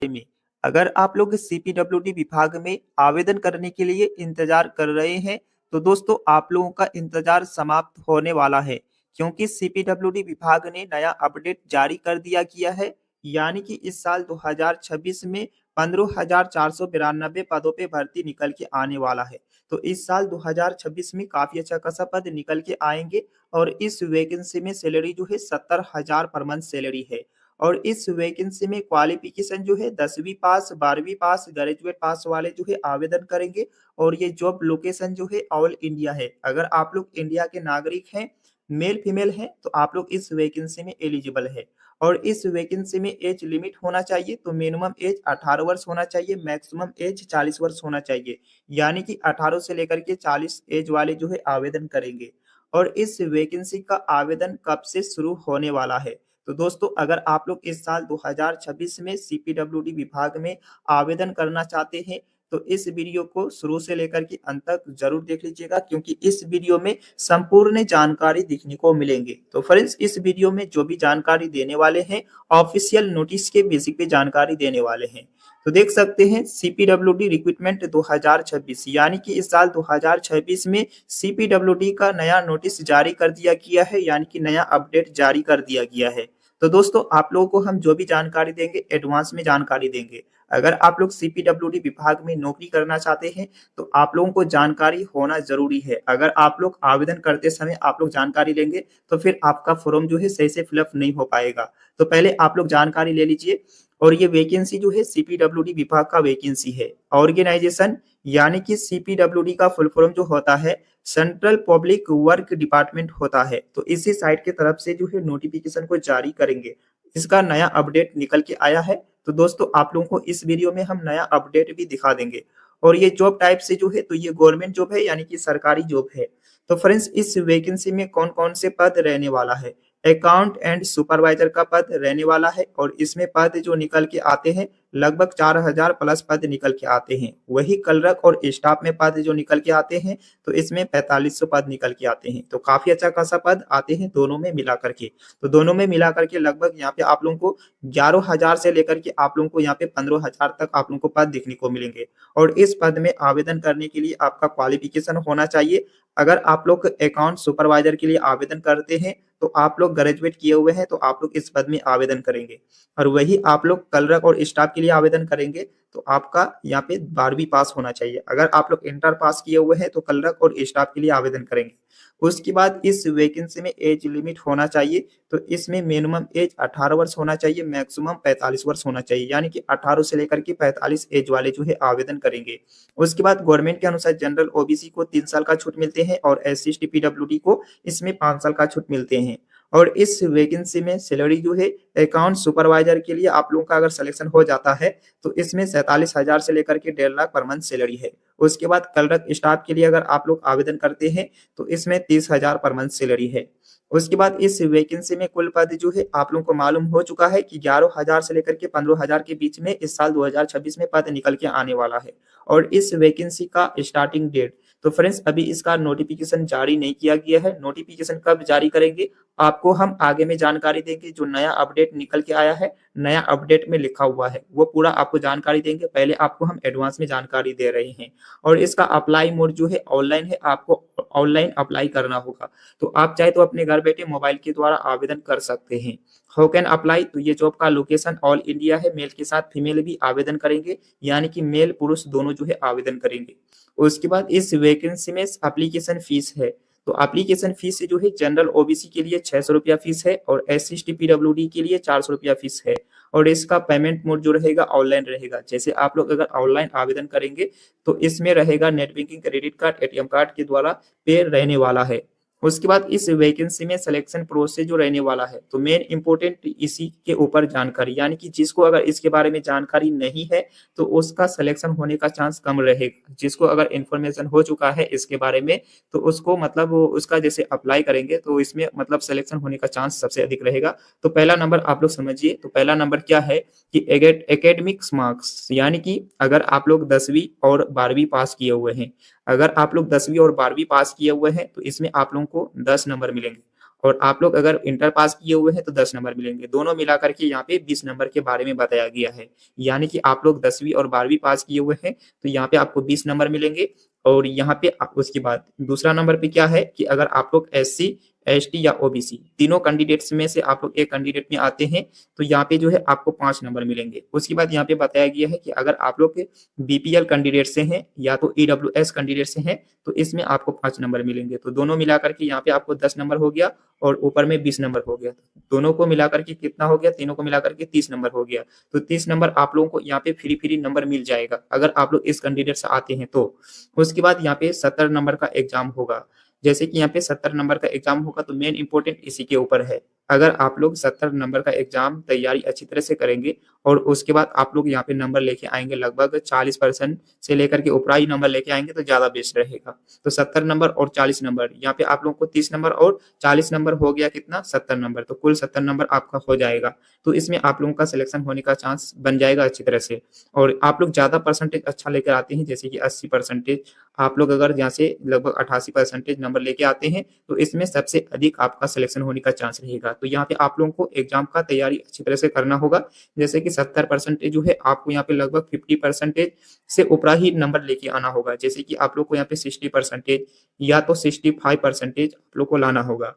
में अगर आप लोग सीपीडब्ल्यूडी विभाग में आवेदन करने के लिए इंतजार कर रहे हैं तो दोस्तों आप लोगों का इंतजार समाप्त होने वाला है क्योंकि सीपीडब्ल्यूडी विभाग ने नया अपडेट जारी कर दिया गया है। यानी कि इस साल 2026 में 15,492 पदों पे भर्ती निकल के आने वाला है। तो इस साल 2026 में काफी अच्छा खासा पद निकल के आएंगे और इस वैकेंसी में सैलरी जो है 70,000 पर मंथ सैलरी है। और इस वैकेंसी में क्वालिफिकेशन जो है 10वीं पास, 12वीं पास, ग्रेजुएट पास वाले जो है आवेदन करेंगे। और ये जॉब लोकेशन जो है ऑल इंडिया है। अगर आप लोग इंडिया के नागरिक हैं, मेल फीमेल हैं, तो आप लोग इस वैकेंसी में एलिजिबल है। और इस वैकेंसी में एज लिमिट होना चाहिए, तो मिनिमम एज 18 वर्ष होना चाहिए, मैक्सिमम एज 40 वर्ष होना चाहिए। यानी कि 18 से लेकर के 40 एज वाले जो है आवेदन करेंगे। और इस वैकेंसी का आवेदन कब से शुरू होने वाला है? तो दोस्तों अगर आप लोग इस साल 2026 में सीपीडब्ल्यूडी विभाग में आवेदन करना चाहते हैं तो इस वीडियो को शुरू से लेकर के अंत तक जरूर देख लीजिएगा क्योंकि इस वीडियो में संपूर्ण जानकारी देखने को मिलेंगे। तो फ्रेंड्स इस वीडियो में जो भी जानकारी देने वाले हैं ऑफिशियल नोटिस के बेसिक पे जानकारी देने वाले हैं। तो देख सकते हैं सीपीडब्ल्यूडी रिक्रूटमेंट 2026 यानी कि इस साल 2026 में सीपीडब्ल्यूडी का नया नोटिस जारी कर दिया गया है, यानी कि नया अपडेट जारी कर दिया गया है। तो दोस्तों आप लोगों को हम जो भी जानकारी देंगे एडवांस में जानकारी देंगे। अगर आप लोग सीपीडब्ल्यूडी विभाग में नौकरी करना चाहते हैं तो आप लोगों को जानकारी होना जरूरी है। अगर आप लोग आवेदन करते समय आप लोग जानकारी लेंगे तो फिर आपका फॉर्म जो है सही से फिलअप नहीं हो पाएगा। तो पहले आप लोग जानकारी ले लीजिए। और ये वैकेंसी जो है सीपीडब्ल्यूडी विभाग का वैकेंसी है। ऑर्गेनाइजेशन यानी कि सीपीडब्ल्यूडी का फुल फॉर्म जो होता है सेंट्रल पब्लिक वर्क डिपार्टमेंट होता है। तो इसी साइट की तरफ से जो है नोटिफिकेशन को जारी करेंगे। इसका नया अपडेट निकल के आया है। तो दोस्तों आप लोगों को इस वीडियो में हम नया अपडेट भी दिखा देंगे। और ये जॉब टाइप से जो है तो ये गवर्नमेंट जॉब है यानी कि सरकारी जॉब है। तो फ्रेंड्स इस वैकेंसी में कौन कौन से पद रहने वाला है? अकाउंट एंड सुपरवाइजर का पद रहने वाला है और इसमें पद जो निकल के आते हैं लगभग 4,000 प्लस पद निकल के आते हैं। वही क्लर्क और स्टाफ में पद जो निकल के आते हैं तो इसमें 4500 पद निकल के आते हैं। तो काफी अच्छा खासा पद आते हैं दोनों में मिला करके। तो दोनों में मिला करके लगभग यहाँ पे आप लोगों को 11,000 से लेकर के आप लोगों को यहाँ पे 15,000 तक आप लोगों को पद देखने को मिलेंगे। और इस पद में आवेदन करने के लिए आपका क्वालिफिकेशन होना चाहिए। अगर आप लोग अकाउंट सुपरवाइजर के लिए आवेदन करते हैं तो आप लोग ग्रेजुएट किए हुए हैं तो आप लोग इस पद में आवेदन करेंगे। और वही आप लोग क्लर्क और स्टाफ के लिए आवेदन करेंगे तो आपका यहाँ पे 12वीं पास होना चाहिए। अगर आप लोग इंटर पास किए हुए हैं तो क्लर्क और स्टाफ के लिए आवेदन करेंगे। उसके बाद इस वैकेंसी में एज लिमिट होना चाहिए। तो इसमें मिनिमम एज 18 वर्ष होना चाहिए, मैक्सिमम 45 वर्ष होना चाहिए। यानी कि 18 से लेकर के 45 एज वाले जो है आवेदन करेंगे। उसके बाद गवर्नमेंट के अनुसार जनरल ओबीसी को 3 साल का छूट मिलते हैं और एससी एसटी पीडब्ल्यूडी को इसमें 5 साल का छूट मिलते हैं। और इस वैकेंसी में सैलरी जो है अकाउंट सुपरवाइजर के लिए आप लोगों का अगर सिलेक्शन हो जाता है तो इसमें 47,000 से लेकर के 1.5 लाख पर मंथ सैलरी है। उसके बाद क्लर्क स्टाफ के लिए अगर आप लोग आवेदन करते हैं तो इसमें 30,000 पर मंथ सैलरी है। उसके बाद इस वैकेंसी में कुल पद जो है आप लोगों को मालूम हो चुका है कि 11,000 से लेकर के 15,000 के बीच में इस साल 2026 में पद निकल के आने वाला है। और इस वैकेंसी का स्टार्टिंग डेट तो फ्रेंड्स अभी इसका नोटिफिकेशन जारी नहीं किया गया है। नोटिफिकेशन कब जारी करेंगे आपको हम आगे में जानकारी देंगे। जो नया अपडेट निकल के आया है, नया अपडेट में लिखा हुआ है वो पूरा आपको जानकारी देंगे। पहले आपको हम एडवांस में जानकारी दे रहे हैं। और इसका अप्लाई मोड जो है ऑनलाइन है, आपको ऑनलाइन अप्लाई करना होगा। तो आप चाहे तो अपने घर बैठे मोबाइल के द्वारा आवेदन कर सकते हैं। How can apply? तो ये जॉब का लोकेशन ऑल इंडिया है। मेल के साथ फीमेल भी आवेदन करेंगे, यानी कि मेल पुरुष दोनों जो है आवेदन करेंगे। उसके बाद इस वैकेंसी में एप्लीकेशन फीस है। तो एप्लीकेशन फीस जो है जनरल ओबीसी के लिए 600 रुपया फीस है और एससी एसटी पीडब्ल्यूडी के लिए 400 रुपया फीस है। और इसका पेमेंट मोड जो रहेगा ऑनलाइन रहेगा। जैसे आप लोग अगर ऑनलाइन आवेदन करेंगे तो इसमें रहेगा net banking, credit card, ATM card के द्वारा पे रहने वाला है। उसके बाद इस वैकेंसी में सिलेक्शन प्रोसेस जो रहने वाला है तो मेन इंपोर्टेंट इसी के ऊपर जानकारी, यानी कि जिसको अगर इसके बारे में जानकारी नहीं है तो उसका सिलेक्शन होने का चांस कम रहेगा। जिसको अगर इन्फॉर्मेशन हो चुका है इसके बारे में तो उसको मतलब उसका जैसे अप्लाई करेंगे तो इसमें मतलब सिलेक्शन होने का चांस सबसे अधिक रहेगा। तो पहला नंबर आप लोग समझिए। तो पहला नंबर क्या है कि एकेडमिक्स मार्क्स, यानी कि अगर आप लोग 10वीं और 12वीं पास किए हुए हैं, अगर आप लोग 10वीं और 12वीं पास किए हुए हैं तो इसमें आप लोगों को 10 नंबर मिलेंगे। और आप लोग अगर इंटर पास किए हुए हैं तो 10 नंबर मिलेंगे। दोनों मिलाकर के यहाँ पे 20 नंबर के बारे में बताया गया है। यानी कि आप लोग 10वीं और 12वीं पास किए हुए हैं तो यहाँ पे आपको 20 नंबर मिलेंगे। और यहाँ पे उसके बाद दूसरा नंबर पे क्या है कि अगर आप लोग एससी, एसटी या ओबीसी तीनों कैंडिडेट्स में से आप लोग एक कैंडिडेट में आते हैं तो यहाँ पे जो है आपको 5 नंबर मिलेंगे। उसके बाद यहाँ पे बताया गया है कि अगर आप लोग बीपीएल कैंडिडेट से हैं या तो ईडब्ल्यूएस कैंडिडेट से हैं तो इसमें आपको 5 नंबर मिलेंगे। तो दोनों मिलाकर के यहाँ पे आपको 10 नंबर हो गया और ऊपर में 20 नंबर हो गया। दोनों को मिलाकर के कितना हो गया? तीनों को मिलाकर के 30 नंबर हो गया। तो 30 नंबर आप लोगों को यहाँ पे फ्री नंबर मिल जाएगा अगर आप लोग इस कैंडिडेट से आते हैं तो। उसके बाद यहाँ पे 70 नंबर का एग्जाम होगा। जैसे कि यहाँ पे 70 नंबर का एग्जाम होगा तो मेन इंपॉर्टेंट इसी के ऊपर है। अगर आप लोग 70 नंबर का एग्जाम तैयारी अच्छी तरह से करेंगे और उसके बाद आप लोग यहाँ पे नंबर लेके आएंगे लगभग 40% से लेकर के ऊपर ही नंबर लेके आएंगे तो ज्यादा बेस्ट रहेगा। तो 70 नंबर और 40 नंबर यहाँ पे आप लोगों को 30 नंबर और 40 नंबर हो गया कितना? 70 नंबर। तो कुल 70 नंबर आपका हो जाएगा। तो इसमें आप लोगों का सिलेक्शन होने का चांस बन जाएगा अच्छी तरह से। और आप लोग ज्यादा परसेंटेज अच्छा लेकर आते हैं जैसे कि 80%, आप लोग अगर यहाँ से लगभग 88% नंबर लेके आते हैं तो इसमें सबसे अधिक आपका सिलेक्शन होने का चांस रहेगा। तो यहाँ पे आप लोगों को एग्जाम का तैयारी अच्छी तरह से करना होगा। जैसे कि 70% जो है आपको यहाँ पे लगभग 50% से ऊपर ही नंबर लेके आना होगा। जैसे कि आप लोग को यहाँ पे 60% या तो 65% आप लोग को लाना होगा,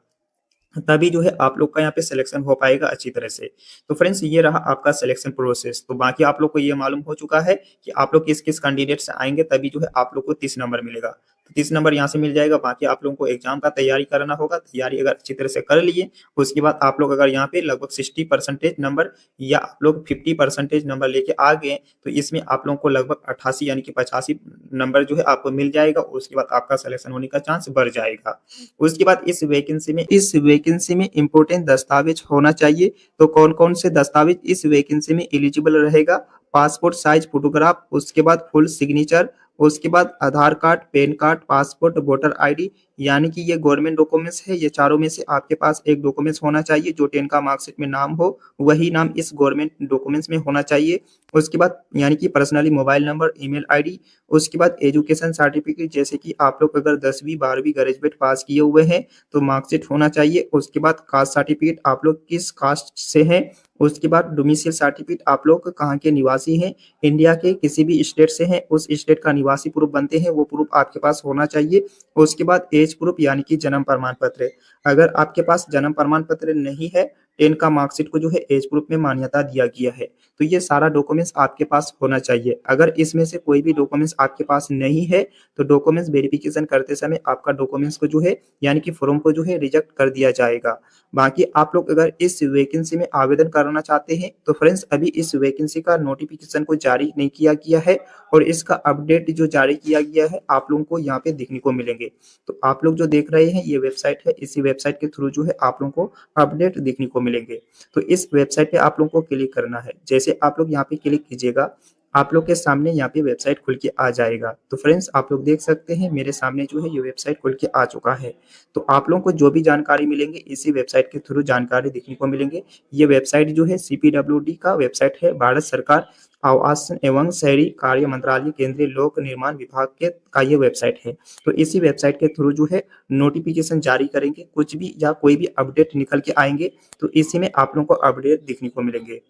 तभी जो है आप लोग का यहाँ पे सिलेक्शन हो पाएगा अच्छी तरह से। तो फ्रेंड्स ये रहा आपका सिलेक्शन प्रोसेस। तो बाकी आप लोग को ये मालूम हो चुका है कि आप लोग किस किस कैंडिडेट से आएंगे तभी जो है आप लोग को 30 नंबर मिलेगा। तो 30 नंबर यहाँ से मिल जाएगा। बाकी आप लोगों को एग्जाम का तैयारी करना होगा। तैयारी अगर अच्छी तरह से कर लिए उसके बाद आप लोग अगर यहाँ पे लगभग 60% नंबर या आप लोग 50% नंबर लेके आ गए तो इसमें आप लोगों को लगभग 88 यानी कि 85 नंबर जो है आपको मिल जाएगा। उसके बाद आपका सिलेक्शन होने का चांस बढ़ जाएगा। उसके बाद इस वैकेंसी में इंपॉर्टेंट दस्तावेज होना चाहिए। तो कौन कौन से दस्तावेज इस वैकेंसी में एलिजिबल रहेगा? पासपोर्ट साइज फोटोग्राफ, उसके बाद फुल सिग्नेचर, उसके बाद Aadhaar card, PAN card, passport, voter ID, यानी कि ये गवर्नमेंट डॉक्यूमेंट्स है। ये चारों में से आपके पास एक डॉक्यूमेंट्स होना चाहिए। जो 10 का मार्कशीट में नाम हो वही नाम इस गवर्नमेंट डॉक्यूमेंट्स में होना चाहिए। उसके बाद यानी कि personally mobile number, email ID. उसके बाद एजुकेशन सर्टिफिकेट, जैसे कि आप लोग अगर 10वीं 12वीं ग्रेजुएट पास किए हुए हैं तो मार्कशीट होना चाहिए। उसके बाद कास्ट सर्टिफिकेट, आप लोग किस कास्ट से हैं। उसके बाद डोमिसाइल सर्टिफिकेट, आप लोग कहाँ के निवासी हैं। इंडिया के किसी भी स्टेट से हैं, उस स्टेट का निवासी प्रूफ बनते हैं, वो प्रूफ आपके पास होना चाहिए। उसके बाद एज प्रूफ यानी कि जन्म प्रमाण पत्र। अगर आपके पास जन्म प्रमाण पत्र नहीं है, 10 का मार्कशीट को जो है एज प्रूफ में मान्यता दिया गया है। तो ये सारा डॉक्यूमेंट्स आपके पास होना चाहिए। अगर इसमें से कोई भी डॉक्यूमेंट्स आपके पास नहीं है तो डॉक्यूमेंट्स वेरिफिकेशन करते समय आपका डॉक्यूमेंट्स को जो है यानी कि फॉर्म को जो है रिजेक्ट कर दिया जाएगा। बाकी आप लोग अगर इस वैकेंसी में आवेदन करना चाहते हैं तो फ्रेंड्स अभी इस वैकेंसी का नोटिफिकेशन को जारी नहीं किया गया है और इसका अपडेट जो जारी किया गया है आप लोगों को यहाँ पे देखने को मिलेंगे। तो आप लोग जो देख रहे हैं ये वेबसाइट है, इसी वेबसाइट के थ्रू जो है आप लोगों को अपडेट देखने को मिलेंगे। तो इस वेबसाइट पे आप लोगों को क्लिक करना है। जैसे आप लोग यहाँ पे क्लिक कीजिएगा आप लोग के सामने यहाँ पे वेबसाइट खुल के आ जाएगा। तो फ्रेंड्स आप लोग देख सकते हैं मेरे सामने जो है ये वेबसाइट खुल के आ चुका है। तो आप लोगों को जो भी जानकारी मिलेंगे इसी वेबसाइट के थ्रू जानकारी देखने को मिलेंगे। ये वेबसाइट जो है CPWD का वेबसाइट है। भारत सरकार आवास एवं शहरी कार्य मंत्रालय केंद्रीय लोक निर्माण विभाग के का ये वेबसाइट है। तो इसी वेबसाइट के थ्रू जो है नोटिफिकेशन जारी करेंगे, कुछ भी या कोई भी अपडेट निकल के आएंगे तो इसी में आप लोगों को अपडेट देखने को मिलेंगे।